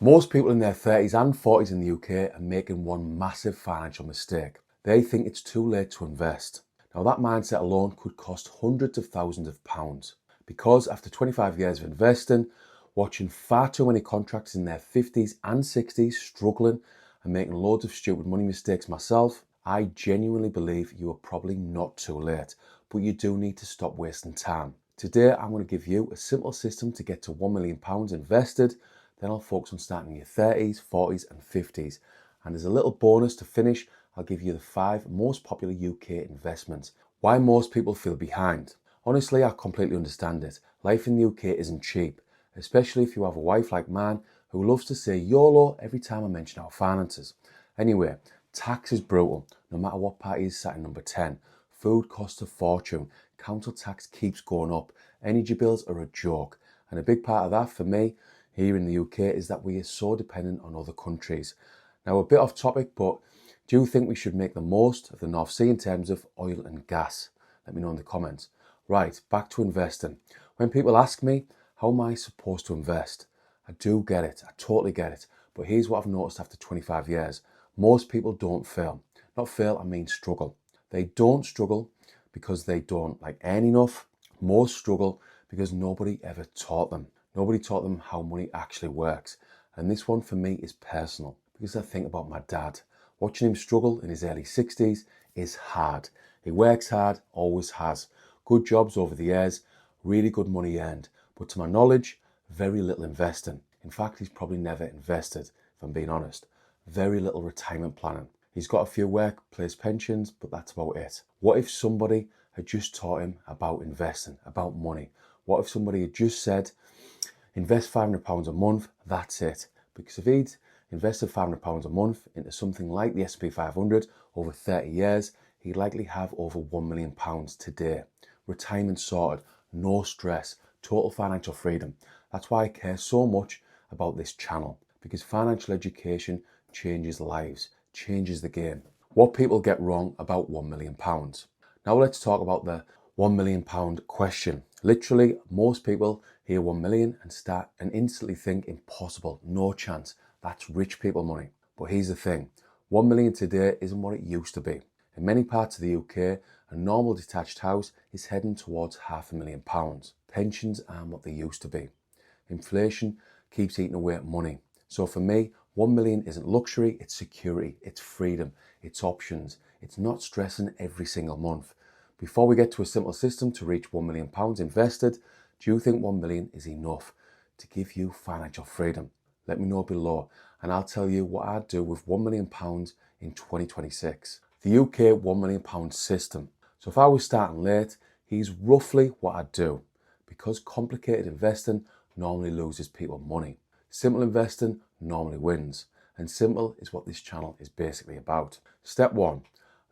Most people in their 30s and 40s in the UK are making one massive financial mistake. They think it's too late to invest. Now that mindset alone could cost hundreds of thousands of pounds, because after 25 years of investing, watching far too many contractors in their 50s and 60s struggling and making loads of stupid money mistakes myself, I genuinely believe you are probably not too late, but you do need to stop wasting time. Today I'm going to give you a simple system to get to £1 million invested. Then I'll focus on starting in your 30s, 40s and 50s. And as a little bonus to finish, I'll give you the 5 most popular UK investments. Why most people feel behind. Honestly, I completely understand it. Life in the UK isn't cheap, especially if you have a wife like mine who loves to say YOLO every time I mention our finances. Anyway, tax is brutal, no matter what party is sat in number 10. Food costs a fortune, council tax keeps going up, energy bills are a joke. And a big part of that for me here in the UK is that we are so dependent on other countries. Now, a bit off topic, but do you think we should make the most of the North Sea in terms of oil and gas? Let me know in the comments. Right, back to investing. When people ask me, how am I supposed to invest? I do get it, I totally get it. But here's what I've noticed after 25 years. Most people don't fail. Not fail, I mean struggle. They don't struggle because they don't earn enough. Most struggle because nobody ever taught them. Nobody taught them how money actually works. And this one for me is personal because I think about my dad. Watching him struggle in his early 60s is hard. He works hard, always has. Good jobs over the years, really good money earned. But to my knowledge, very little investing. In fact, he's probably never invested, if I'm being honest. Very little retirement planning. He's got a few workplace pensions, but that's about it. What if somebody had just taught him about investing, about money? What if somebody had just said, invest £500 a month, that's it? Because if he'd invested £500 a month into something like the S&P 500 over 30 years, he'd likely have over £1 million today. Retirement sorted, no stress, total financial freedom. That's why I care so much about this channel, because financial education changes lives, changes the game. What people get wrong about £1 million. Now let's talk about the £1 million question. Literally, most people hear 1 million and start and instantly think impossible, no chance. That's rich people money. But here's the thing, 1 million today isn't what it used to be. In many parts of the UK, a normal detached house is heading towards £500,000. Pensions aren't what they used to be. Inflation keeps eating away at money. So for me, 1 million isn't luxury, it's security, it's freedom, it's options. It's not stressing every single month. Before we get to a simple system to reach £1 million invested, do you think 1 million is enough to give you financial freedom? Let me know below and I'll tell you what I'd do with £1 million in 2026. The UK £1 million system. So if I was starting late, here's roughly what I'd do. Because complicated investing normally loses people money. Simple investing normally wins. And simple is what this channel is basically about. Step 1,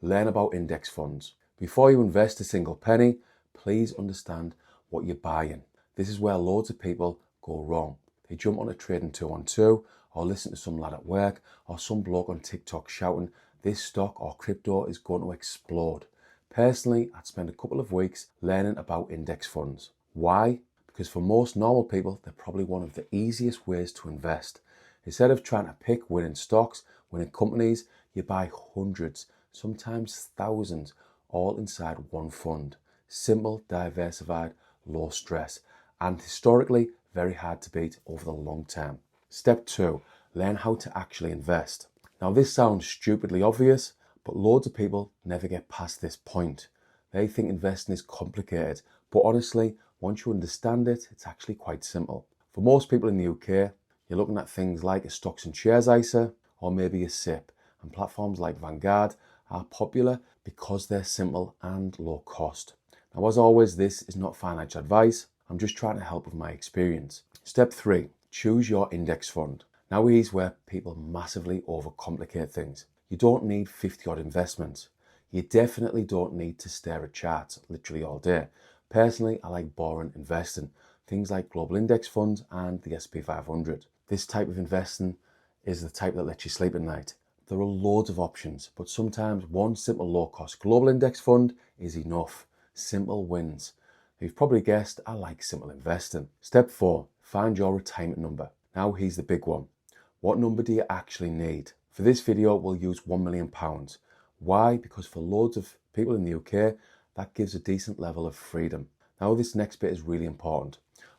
learn about index funds. Before you invest a single penny, please understand what you're buying. This is where loads of people go wrong. They jump on a trading 212 or listen to some lad at work or some bloke on TikTok shouting, this stock or crypto is going to explode. Personally, I'd spend a couple of weeks learning about index funds. Why? Because for most normal people, they're probably one of the easiest ways to invest. Instead of trying to pick winning stocks, winning companies, you buy hundreds, sometimes thousands, all inside one fund. Simple, diversified, low stress, and historically very hard to beat over the long term. Step 2, learn how to actually invest. Now this sounds stupidly obvious, but loads of people never get past this point. They think investing is complicated, but honestly, once you understand it, it's actually quite simple. For most people in the UK, you're looking at things like a stocks and shares ISA or maybe a SIP, and platforms like VANGUARD are popular because they're simple and low cost. Now as always, this is not financial advice, I'm just trying to help with my experience. Step 3, choose your index fund. Now here's where people massively overcomplicate things. You don't need 50 odd investments. You definitely don't need to stare at charts literally all day. Personally, I like boring investing, things like global index funds and the S&P 500. This type of investing is the type that lets you sleep at night. There are loads of options, but sometimes one simple low-cost global index fund is enough. Simple wins. You've probably guessed I like simple investing. Step 4, find your retirement number. Now here's the big one. What number do you actually need? For this video, we'll use £1 million. Why? Because for loads of people in the UK, that gives a decent level of freedom. Now, this next bit is really important.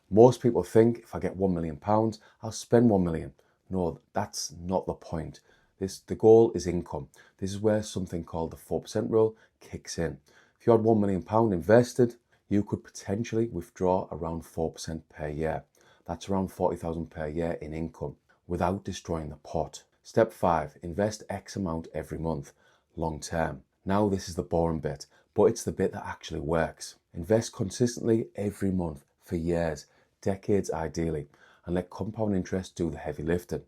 Most people think if I get £1 million, I'll spend 1 million. No, that's not the point. The goal is income. This is where something called the 4% rule kicks in. If you had £1 million invested, you could potentially withdraw around 4% per year. That's around £40,000 per year in income without destroying the pot. Step 5, invest X amount every month, long term. Now this is the boring bit, but it's the bit that actually works. Invest consistently every month for years, decades ideally, and let compound interest do the heavy lifting.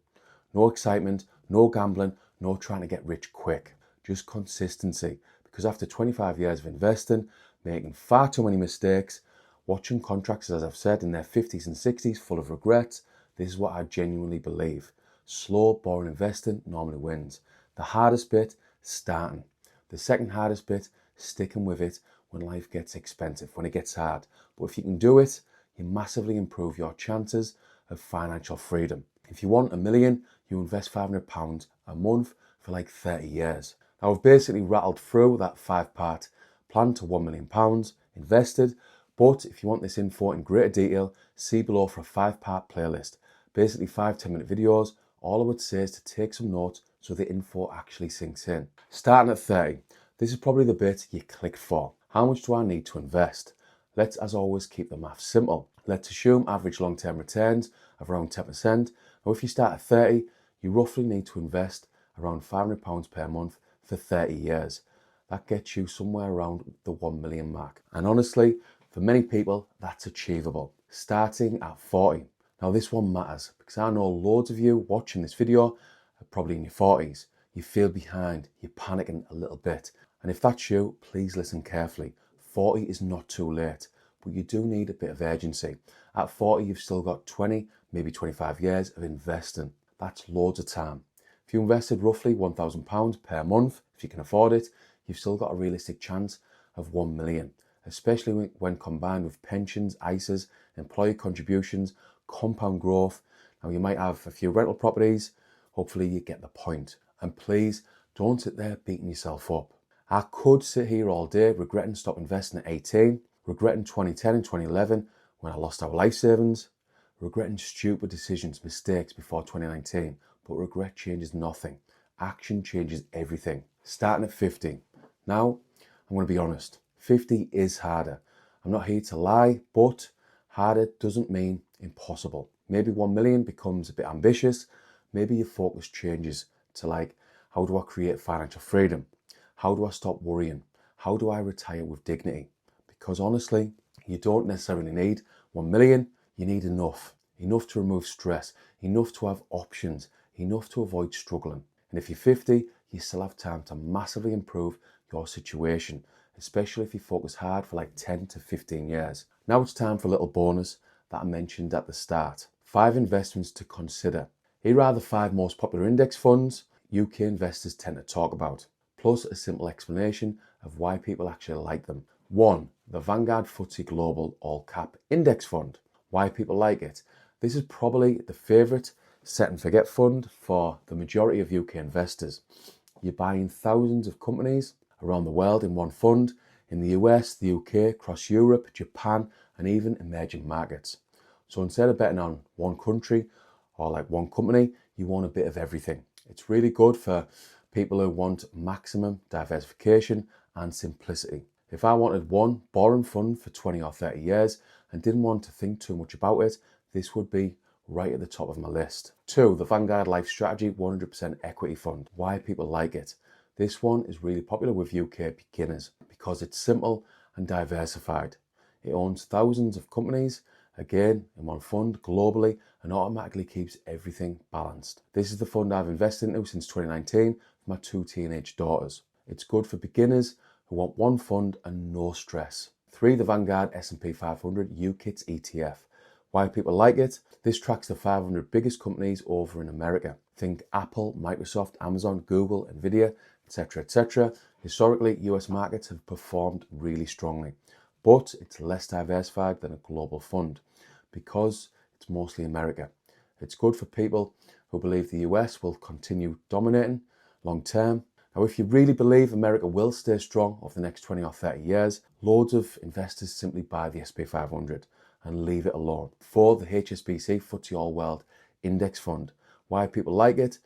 No excitement, no gambling, no trying to get rich quick. Just consistency, because after 25 years of investing, making far too many mistakes, watching contractors, as I've said, in their 50s and 60s full of regrets, this is what I genuinely believe. Slow, boring investing normally wins. The hardest bit, starting. The second hardest bit, sticking with it when life gets expensive, when it gets hard. But if you can do it, you massively improve your chances of financial freedom. If you want £1 million, you invest £500 a month for like 30 years. Now, I've basically rattled through that 5-part plan to £1 million invested. But if you want this info in greater detail, see below for a 5-part playlist. Basically 5 10-minute videos. All I would say is to take some notes so the info actually sinks in. Starting at 30, this is probably the bit you clicked for. How much do I need to invest? Let's, as always, keep the maths simple. Let's assume average long-term returns of around 10%. Now, if you start at 30, you roughly need to invest around £500 per month for 30 years. That gets you somewhere around the 1 million mark. And honestly, for many people, that's achievable. Starting at 40. Now, this one matters because I know loads of you watching this video are probably in your 40s. You feel behind, you're panicking a little bit. And if that's you, please listen carefully. 40 is not too late, but you do need a bit of urgency. At 40, you've still got 20, maybe 25 years of investing. That's loads of time. If you invested roughly £1,000 per month, if you can afford it, you've still got a realistic chance of 1 million, especially when combined with pensions, ISAs, employee contributions, compound growth. Now, you might have a few rental properties. Hopefully you get the point. And please don't sit there beating yourself up. I could sit here all day regretting stop investing at 18, regretting 2010 and 2011 when I lost our life savings, regretting stupid decisions, mistakes before 2019, but regret changes nothing. Action changes everything. Starting at 50. Now, I'm going to be honest, 50 is harder. I'm not here to lie, but harder doesn't mean impossible. Maybe 1 million becomes a bit ambitious. Maybe your focus changes to like, how do I create financial freedom? How do I stop worrying? How do I retire with dignity? Because honestly, you don't necessarily need 1 million. You need enough. Enough to remove stress. Enough to have options. Enough to avoid struggling. And if you're 50, you still have time to massively improve your situation, especially if you focus hard for like 10 to 15 years. Now it's time for a little bonus that I mentioned at the start. 5 investments to consider. Here are the 5 most popular index funds UK investors tend to talk about, plus a simple explanation of why people actually like them. 1. The Vanguard FTSE Global All Cap Index Fund. Why people like it. This is probably the favourite set and forget fund for the majority of UK investors. You're buying thousands of companies around the world in one fund, in the US, the UK, across Europe, Japan, and even emerging markets. So instead of betting on one country or like one company, you want a bit of everything. It's really good for people who want maximum diversification and simplicity. If I wanted one boring fund for 20 or 30 years and didn't want to think too much about it, this would be right at the top of my list. 2. The Vanguard Life Strategy 100% Equity Fund. Why people like it. This one is really popular with UK beginners because it's simple and diversified. It owns thousands of companies, again in one fund globally, and automatically keeps everything balanced. This is the fund I've invested into since 2019 for my 2 teenage daughters. It's good for beginners who want one fund and no stress. 3. The Vanguard S&P 500 UKITS ETF. Why people like it? This tracks the 500 biggest companies over in America. Think Apple, Microsoft, Amazon, Google, Nvidia, etc., etc. Historically, US markets have performed really strongly, but it's less diversified than a global fund because it's mostly America. It's good for people who believe the US will continue dominating long term. Now, if you really believe America will stay strong over the next 20 or 30 years, loads of investors simply buy the SP 500 and leave it alone for the HSBC FTSE All World Index Fund. Why people like it?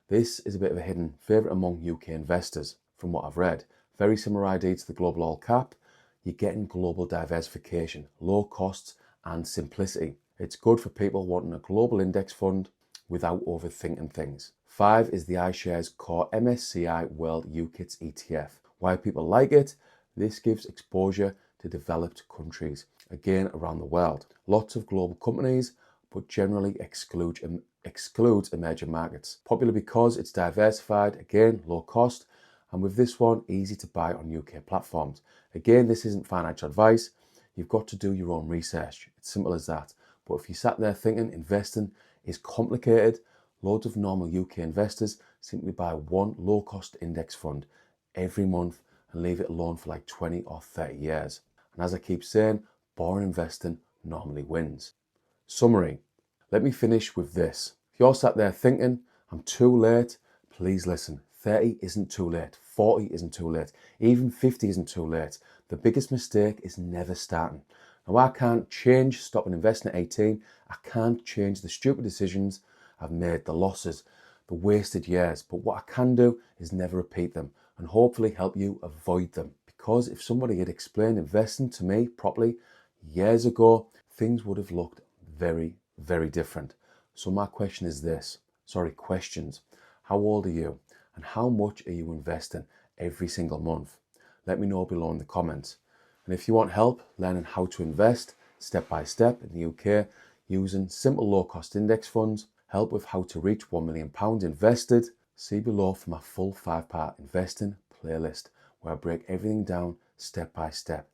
This is a bit of a hidden favourite among UK investors, from what I've read. Very similar idea to the Global All Cap. You're getting global diversification, low costs and simplicity. It's good for people wanting a global index fund without overthinking things. 5 is the iShares Core MSCI World UCITS ETF. Why people like it? This gives exposure to developed countries, again around the world. Lots of global companies, but generally excludes emerging markets. Popular because it's diversified, again low cost, and with this one easy to buy on UK platforms. Again, this isn't financial advice. You've got to do your own research. It's simple as that. But if you sat there thinking investing is complicated, loads of normal UK investors simply buy one low-cost index fund every month and leave it alone for like 20 or 30 years. And as I keep saying, boring investing normally wins. Summary. Let me finish with this. If you're sat there thinking, I'm too late, please listen. 30 isn't too late. 40 isn't too late. Even 50 isn't too late. The biggest mistake is never starting. Now, I can't change stopping investing at 18. I can't change the stupid decisions I've made, the losses, the wasted years. But what I can do is never repeat them and hopefully help you avoid them. Because if somebody had explained investing to me properly years ago, things would have looked very, very different. So my question is this. Questions. How old are you? And how much are you investing every single month? Let me know below in the comments. And if you want help learning how to invest step by step in the UK using simple low-cost index funds, help with how to reach £1 million invested, see below for my full 5-part investing playlist where I break everything down step by step.